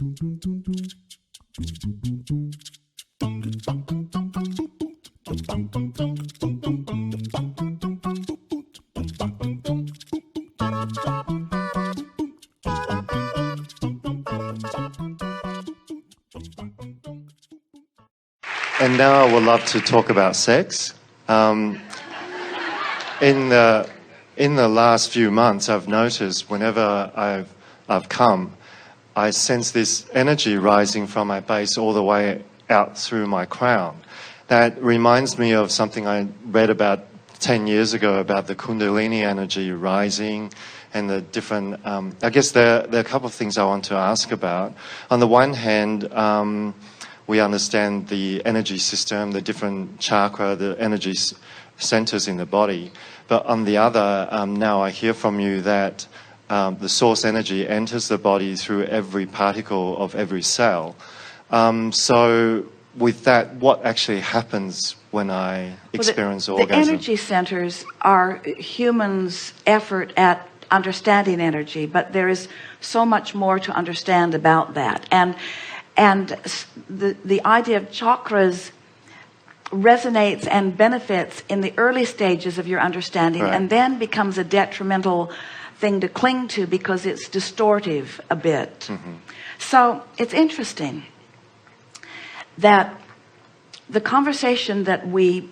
And now I would love to talk about sex. In the last few months, I've noticed whenever I've come, I sense this energy rising from my base all the way out through my crown. That reminds me of something I read about 10 years ago about the Kundalini energy rising and the different... I guess there are a couple of things I want to ask about. On the one hand, we understand the energy system, the different chakra, the energy centers in the body. But on the other, now I hear from you that the source energy enters the body through every particle of every cell. So with that, what actually happens when I experience orgasm? The energy centers are humans' effort at understanding energy, but there is so much more to understand about that. And the idea of chakras resonates and benefits in the early stages of your understanding, right, and then becomes a detrimental thing to cling to because it's distortive a bit. Mm-hmm. So it's interesting that the conversation that we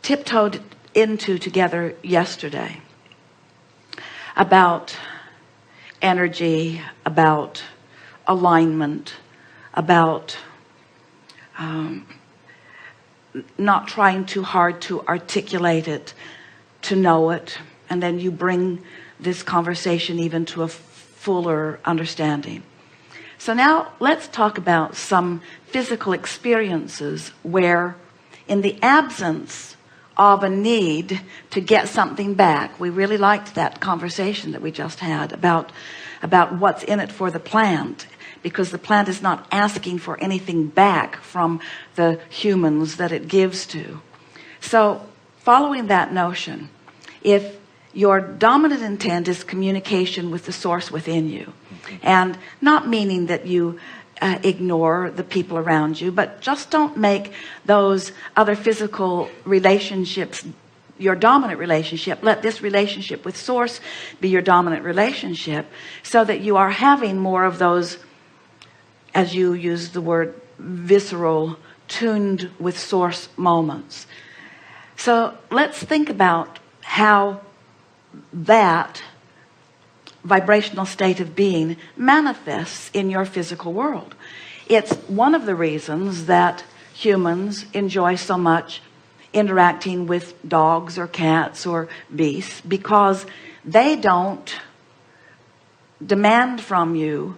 tiptoed into together yesterday about energy, about alignment, about not trying too hard to articulate it, to know it, and then you bring this conversation even to a fuller understanding. So now let's talk about some physical experiences where, in the absence of a need to get something back, we really liked that conversation that we just had about what's in it for the plant, because the plant is not asking for anything back from the humans that it gives to. So following that notion, if your dominant intent is communication with the source within you, and not meaning that you ignore the people around you, but just don't make those other physical relationships your dominant relationship. Let this relationship with source be your dominant relationship, so that you are having more of those, as you use the word, visceral, tuned with source moments. So let's think about how that vibrational state of being manifests in your physical world. It's one of the reasons that humans enjoy so much interacting with dogs or cats or beasts, because they don't demand from you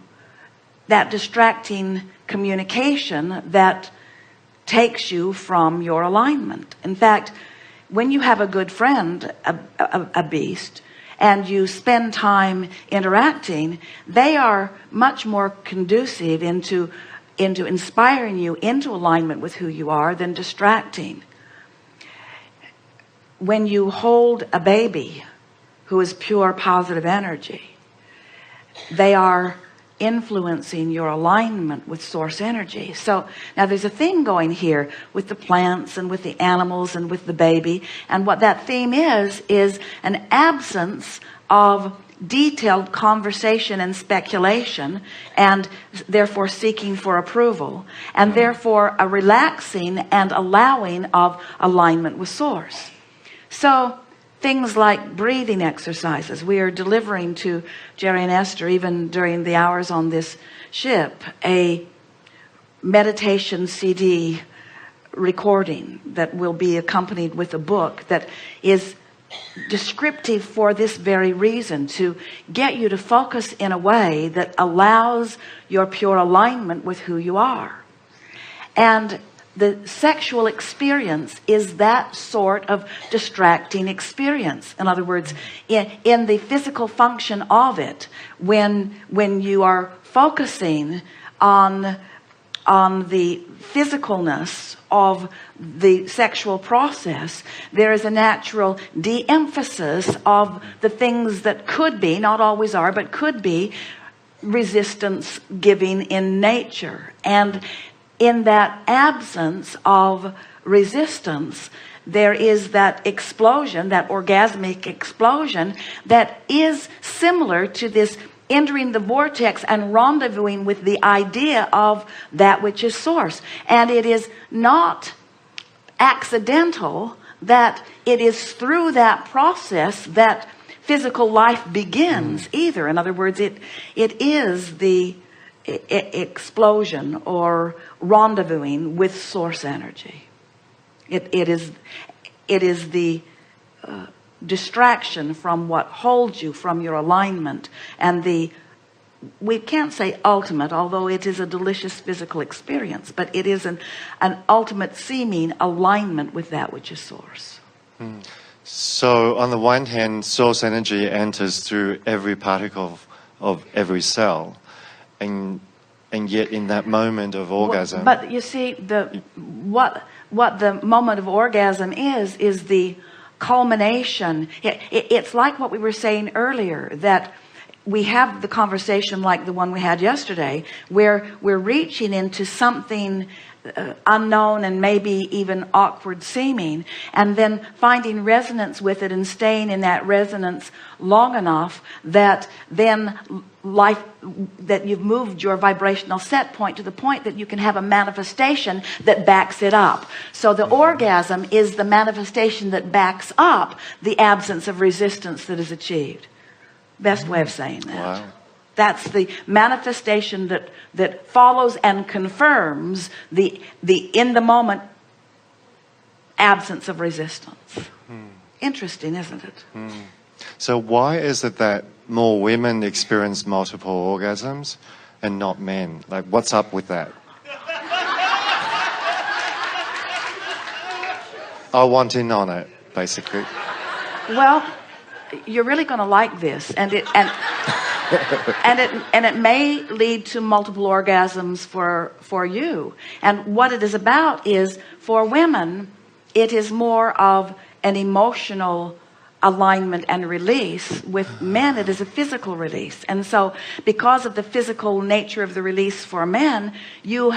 that distracting communication that takes you from your alignment. In fact, when you have a good friend, a beast, and you spend time interacting, they are much more conducive into inspiring you into alignment with who you are than distracting. When you hold a baby who is pure positive energy, they are influencing your alignment with source energy. So now there's a theme going here with the plants and with the animals and with the baby, and what that theme is an absence of detailed conversation and speculation, and therefore seeking for approval, and therefore a relaxing and allowing of alignment with source. So things like breathing exercises. We are delivering to Jerry and Esther, even during the hours on this ship, a meditation CD recording that will be accompanied with a book that is descriptive for this very reason, to get you to focus in a way that allows your pure alignment with who you are. And the sexual experience is that sort of distracting experience. In other words, in the physical function of it, when you are focusing on the physicalness of the sexual process, there is a natural de-emphasis of the things that could be, not always are, but could be resistance giving in nature. And in that absence of resistance, there is that explosion, that orgasmic explosion, that is similar to this entering the vortex and rendezvousing with the idea of that which is source. And it is not accidental that it is through that process that physical life begins either. In other words, it is the explosion or rendezvousing with source energy. It is the distraction from what holds you from your alignment, and we can't say ultimate, although it is a delicious physical experience, but it is an ultimate seeming alignment with that which is source. So on the one hand, source energy enters through every particle of every cell, and yet in that moment of orgasm. But you see, what the moment of orgasm is the culmination. It's like what we were saying earlier, that we have the conversation like the one we had yesterday, where we're reaching into something unknown and maybe even awkward seeming, and then finding resonance with it and staying in that resonance long enough that then that you've moved your vibrational set point to the point that you can have a manifestation that backs it up. So the orgasm is the manifestation that backs up the absence of resistance that is achieved. Best way of saying that. Wow. That's the manifestation that follows and confirms the in the moment absence of resistance. Interesting, isn't it? So why is it that more women experience multiple orgasms and not men? Like, what's up with that? I want in on it, basically. Well, you're really going to like this, and it may lead to multiple orgasms for you. And what it is about is, for women, it is more of an emotional alignment and release. With men, it is a physical release. And so because of the physical nature of the release for men, you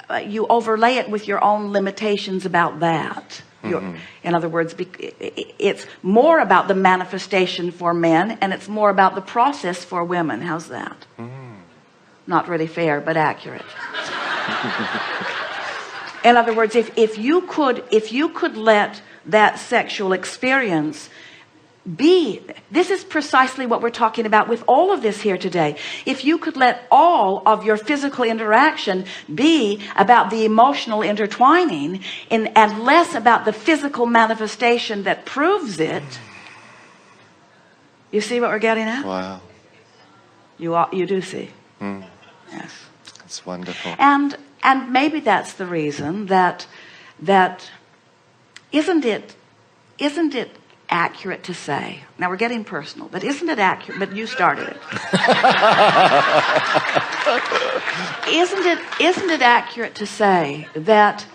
overlay it with your own limitations about that. In other words, it's more about the manifestation for men, and it's more about the process for women. How's that? Not really fair, but accurate. In other words, if you could let that sexual experience be, this is precisely what we're talking about with all of this here today. If you could let all of your physical interaction be about the emotional intertwining and less about the physical manifestation that proves it, you see what we're getting at? Wow. You do see. Yes. That's wonderful. And maybe that's the reason that isn't it accurate to say, now we're getting personal, but isn't it accurate, but you started it. Isn't it accurate to say that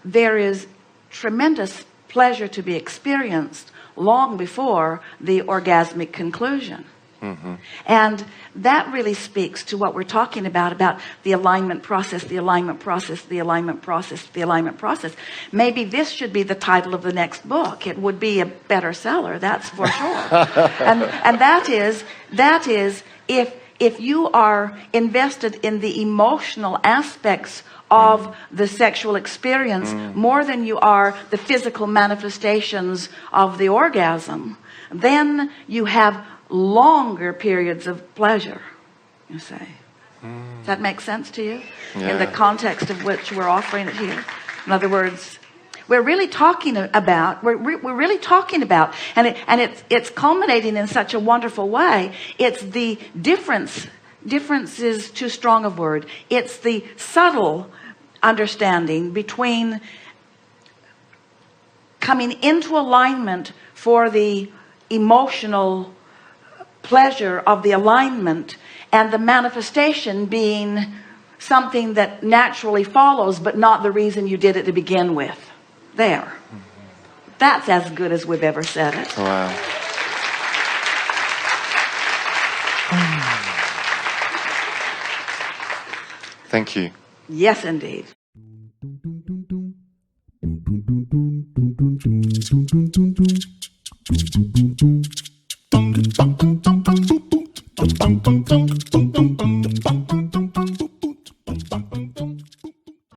there is tremendous pleasure to be experienced long before the orgasmic conclusion? And that really speaks to what we're talking about the alignment process, the alignment process, the alignment process, the alignment process. Maybe this should be the title of the next book. It would be a better seller, that's for sure. And that is if you are invested in the emotional aspects of the sexual experience more than you are the physical manifestations of the orgasm, then you have longer periods of pleasure, you say. Does that make sense to you? Yeah. In the context of which we're offering it here. In other words, we're really talking about, and it's culminating in such a wonderful way. It's the difference is too strong a word. It's the subtle understanding between coming into alignment for the emotional pleasure of the alignment and the manifestation being something that naturally follows, but not the reason you did it to begin with. There. That's as good as we've ever said it. Wow. Thank you. Yes, indeed. Dun, dun, dun, dun. Dun, dun, dun, dun, dun, dun, dun, dun, dun, dun.